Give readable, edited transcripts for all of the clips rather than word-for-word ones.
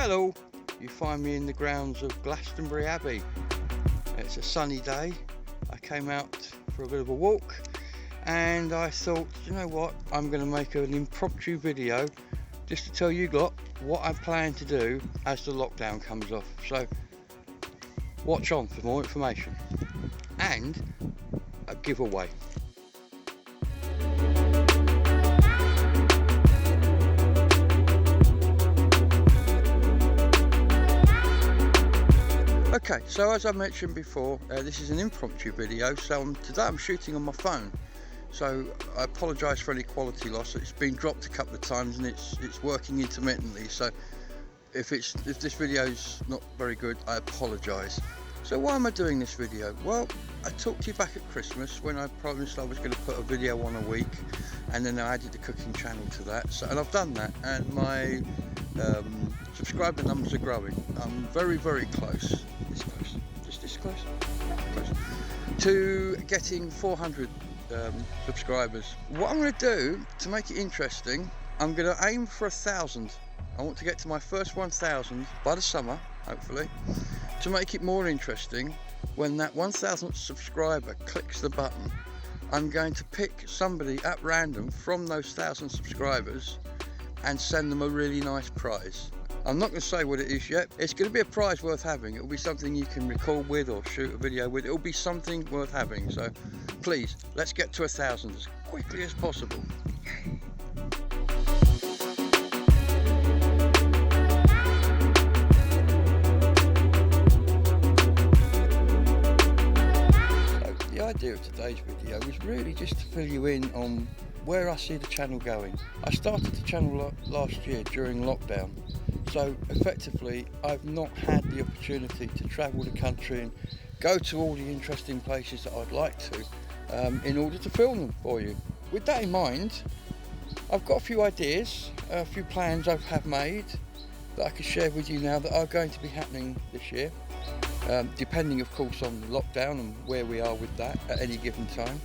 Hello, you find me in the grounds of Glastonbury Abbey. It's a sunny day. I came out for a bit of a walk and I thought, you know what, I'm going to make an impromptu video just to tell you lot what I plan to do as the lockdown comes off. So watch on for more information and a giveaway. Okay, so as I mentioned before, this is an impromptu video, so today I'm shooting on my phone, so I apologise for any quality loss. It's been dropped a couple of times and it's working intermittently, so if this video's not very good, I apologise. So why am I doing this video? Well, I talked to you back at Christmas when I promised I was going to put a video on a week, and then I added the cooking channel to that, so, and I've done that, and my subscriber numbers are growing. I'm very close, this close to getting 400 subscribers. What I'm going to do to make it interesting, I'm going to aim for 1,000. I want to get to my first 1,000 by the summer, hopefully. To make it more interesting, when that 1,000th subscriber clicks the button, I'm going to pick somebody at random from those 1,000 subscribers and send them a really nice prize. I'm not going to say what it is yet. It's going to be a prize worth having. It'll be something you can record with or shoot a video with. It'll be something worth having. So please, let's get to 1,000 as quickly as possible. The idea of today's video was really just to fill you in on where I see the channel going. I started the channel last year during lockdown, so effectively I've not had the opportunity to travel the country and go to all the interesting places that I'd like to in order to film them for you. With that in mind, I've got a few ideas, a few plans I have made that I can share with you now that are going to be happening this year. Depending of course on the lockdown and where we are with that at any given time.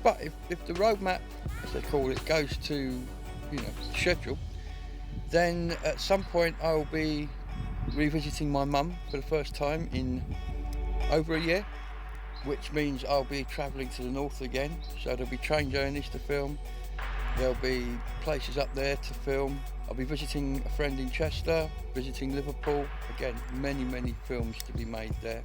But if the roadmap, as they call it, goes to schedule, then at some point I'll be revisiting my mum for the first time in over a year, which means I'll be travelling to the north again, so there'll be train journeys to film, there'll be places up there to film. I'll be visiting a friend in Chester, visiting Liverpool. Again, many films to be made there.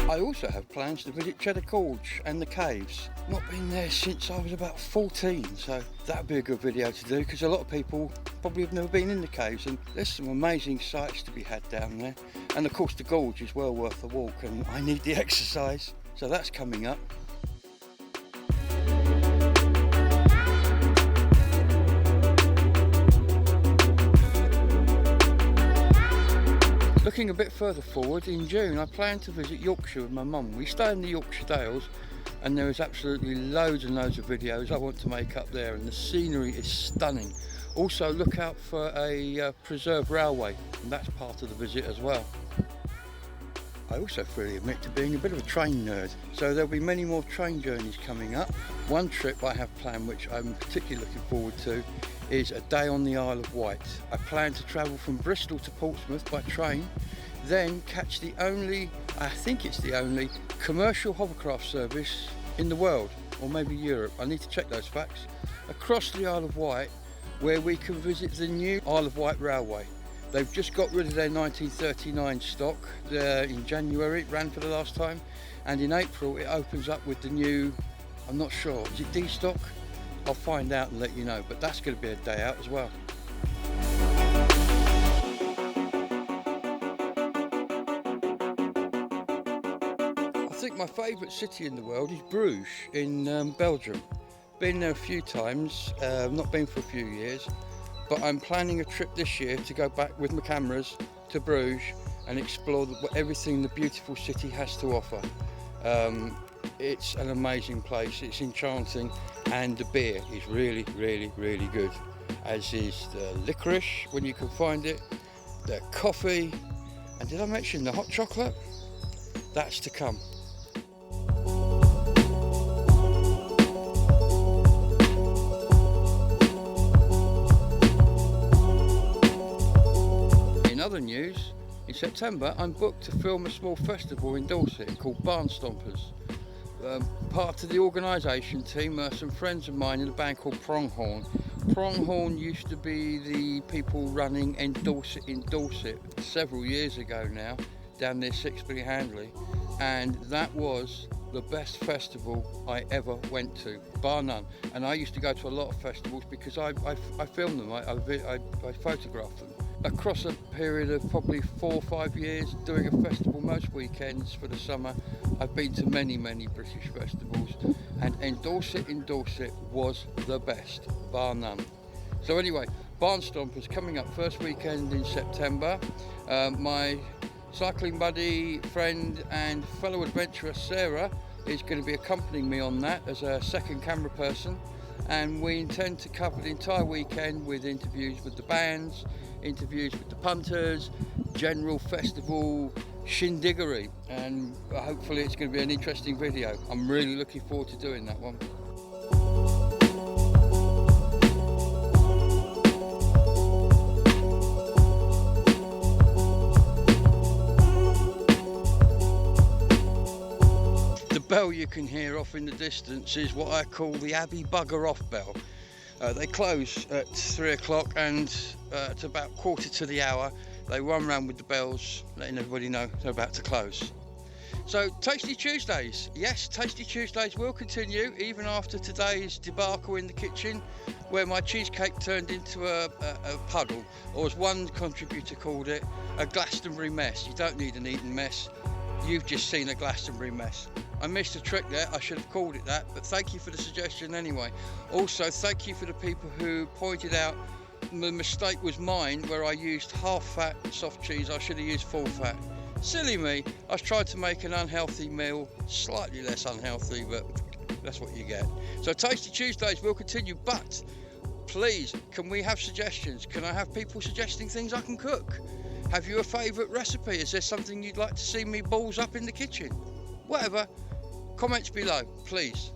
I also have plans to visit Cheddar Caves and the caves. Not been there since I was about 14, so that'd be a good video to do, because a lot of people probably have never been in the caves, and there's some amazing sights to be had down there. And of course the gorge is well worth a walk, and I need the exercise, so that's coming up. Looking a bit further forward, in June I plan to visit Yorkshire with my mum. We stay in the Yorkshire Dales and there is absolutely loads and loads of videos I want to make up there, and the scenery is stunning. Also look out for a preserved railway, and that's part of the visit as well. I also freely admit to being a bit of a train nerd, so there'll be many more train journeys coming up. One trip I have planned, which I'm particularly looking forward to, is a day on the Isle of Wight. I plan to travel from Bristol to Portsmouth by train, then catch the only, I think it's the only, commercial hovercraft service in the world, or maybe Europe, I need to check those facts, across the Isle of Wight, where we can visit the new Isle of Wight Railway. They've just got rid of their 1939 stock in January, it ran for the last time, and in April it opens up with the new, I'm not sure, is it D stock? I'll find out and let you know, but that's going to be a day out as well. I think my favourite city in the world is Bruges in Belgium. Been there a few times, not been for a few years, but I'm planning a trip this year to go back with my cameras to Bruges and explore everything the beautiful city has to offer. It's an amazing place, it's enchanting, and the beer is really good, as is the licorice when you can find it, the coffee, and did I mention the hot chocolate? That's to come. other news, in September I'm booked to film a small festival in Dorset called Barn Stompers. Part of the organisation team are some friends of mine in a band called Pronghorn. Pronghorn used to be the people running in Dorset several years ago now, down near Sixpenny Handley, and that was the best festival I ever went to, bar none. And I used to go to a lot of festivals because I filmed them, I photographed them. Across a period of probably 4 or 5 years, doing a festival most weekends for the summer, I've been to many British festivals, and in Dorset was the best, bar none. So anyway, Barn Stompers coming up first weekend in September. My cycling buddy, friend and fellow adventurer Sarah is going to be accompanying me on that as a second camera person, and we intend to cover the entire weekend with interviews with the bands, interviews with the punters, general festival shindiggery, and hopefully it's going to be an interesting video. I'm really looking forward to doing that one. The bell you can hear off in the distance is what I call the Abbey Bugger Off bell. They close at 3 o'clock, and at about quarter to the hour they run around with the bells letting everybody know they're about to close. So Tasty Tuesdays, yes, Tasty Tuesdays will continue even after today's debacle in the kitchen, where my cheesecake turned into a puddle, or as one contributor called it, a Glastonbury mess. You don't need an Eton mess, you've just seen a Glastonbury mess. I missed a trick there, I should have called it that, but thank you for the suggestion anyway. Also, thank you for the people who pointed out the mistake was mine, where I used half fat soft cheese. I should have used full fat. Silly me, I tried to make an unhealthy meal, slightly less unhealthy, but that's what you get. So Tasty Tuesdays will continue, but please, can we have suggestions? Can I have people suggesting things I can cook? Have you a favourite recipe? Is there something you'd like to see me balls up in the kitchen? Whatever, comments below, please.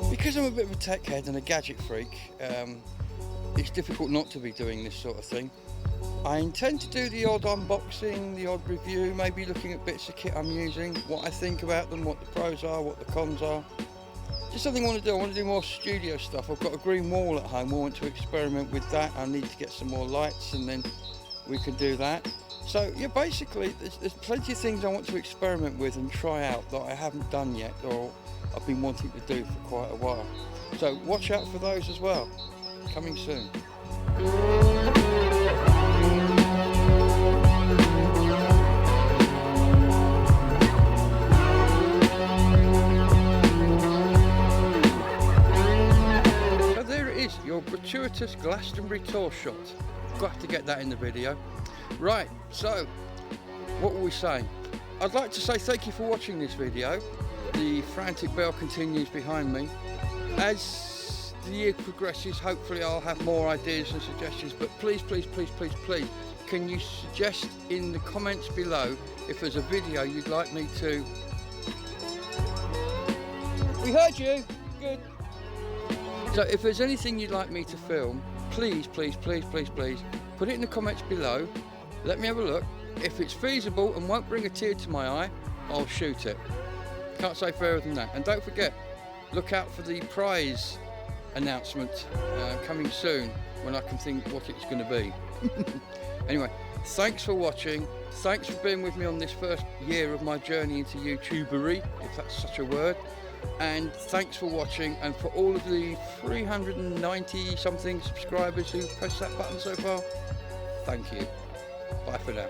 Because I'm a bit of a tech head and a gadget freak, it's difficult not to be doing this sort of thing. I intend to do the odd unboxing, the odd review, maybe looking at bits of kit I'm using, what I think about them, what the pros are, what the cons are. Just something I want to do. I want to do more studio stuff. I've got a green wall at home, I want to experiment with that. I need to get some more lights and then we can do that. So yeah, basically there's plenty of things I want to experiment with and try out that I haven't done yet, or I've been wanting to do for quite a while. So watch out for those as well, coming soon. So there it is, your gratuitous Glastonbury tour shot. Got to get that in the video. Right, so what were we saying? I'd like to say thank you for watching this video. The frantic bell continues behind me. As the year progresses, hopefully I'll have more ideas and suggestions, but please, can you suggest in the comments below if there's a video you'd like me to... We heard you, good. So if there's anything you'd like me to film, please, put it in the comments below. Let me have a look. If it's feasible and won't bring a tear to my eye, I'll shoot it. Can't say fairer than that. And don't forget, look out for the prize announcement coming soon, when I can think what it's going to be. Anyway, thanks for watching. Thanks for being with me on this first year of my journey into YouTubery, if that's such a word. And thanks for watching, and for all of the 390 something subscribers who pressed that button so far, thank you. Bye for now.